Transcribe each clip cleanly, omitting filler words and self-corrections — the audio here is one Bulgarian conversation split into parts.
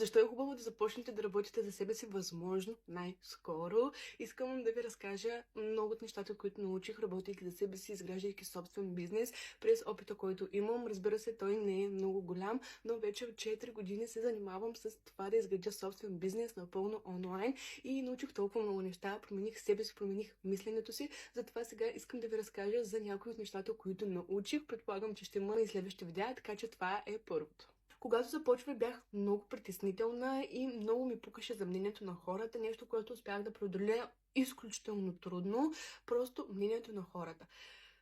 Защо е хубаво да започнете да работите за себе си възможно най-скоро? Искам да ви разкажа много от нещата, които научих, работейки за себе си, изграждайки собствен бизнес през опита, който имам. Разбира се, той не е много голям, но вече от 4 години се занимавам с това да изградя собствен бизнес напълно онлайн и научих толкова много неща, промених себе си, промених мисленето си. Затова сега искам да ви разкажа за някои от нещата, които научих. Предполагам, че ще има и следващи видеа, така че това е първото. Когато започвах, бях много притеснителна и много ми пукаше за мнението на хората, нещо, което успях да преодолея изключително трудно, просто мнението на хората.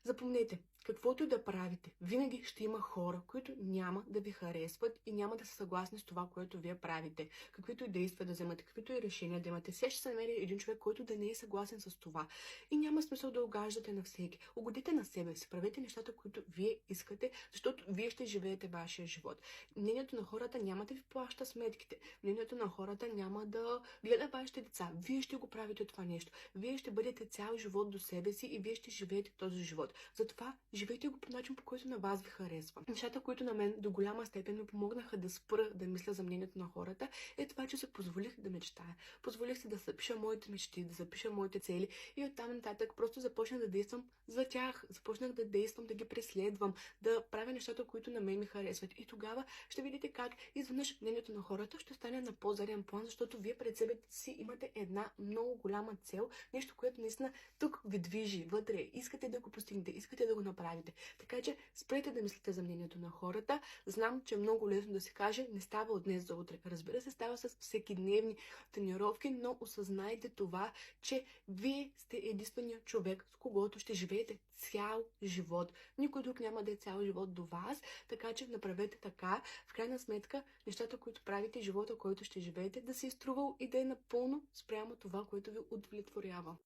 Запомнете, каквото и да правите, винаги ще има хора, които няма да ви харесват и няма да са съгласни с това, което вие правите. Каквито и действия да вземате, каквито и решения да имате. Все ще се намери един човек, който да не е съгласен с това. И няма смисъл да угаждате на всеки. Угодите на себе си, правете нещата, които вие искате, защото вие ще живеете вашия живот. Мнението на хората няма да ви плаща сметките. Мнението на хората няма да гледа вашите деца. Вие ще го правите това нещо. Вие ще бъдете цял живот до себе си и вие ще живеете този живот. Затова живейте го по начин, по който на вас ви харесва. Нещата, които на мен до голяма степен ми помогнаха да спра да мисля за мнението на хората, е това, че се позволих да мечтая. Позволих се да запиша моите мечти, да запиша моите цели и оттам нататък просто започнах да действам за тях. Започнах да действам, да ги преследвам, да правя нещата, които на мен ми харесват. И тогава ще видите как изведнъж мнението на хората ще стане на по-заден план, защото вие пред себе си имате една много голяма цел, нещо, което наистина тук ви движи вътре. Искате да го постигнете, искате да го направите. Така че спрете да мислите за мнението на хората. Знам, че е много лесно да се каже, не става от днес за утре. Разбира се, става с всекидневни тренировки, но осъзнайте това, че вие сте единственият човек, с когото ще живеете цял живот. Никой друг няма да е цял живот до вас, така че направете така. В крайна сметка, нещата, които правите, живота, който ще живеете, да се е струвал и да е напълно спрямо това, което ви удовлетворява.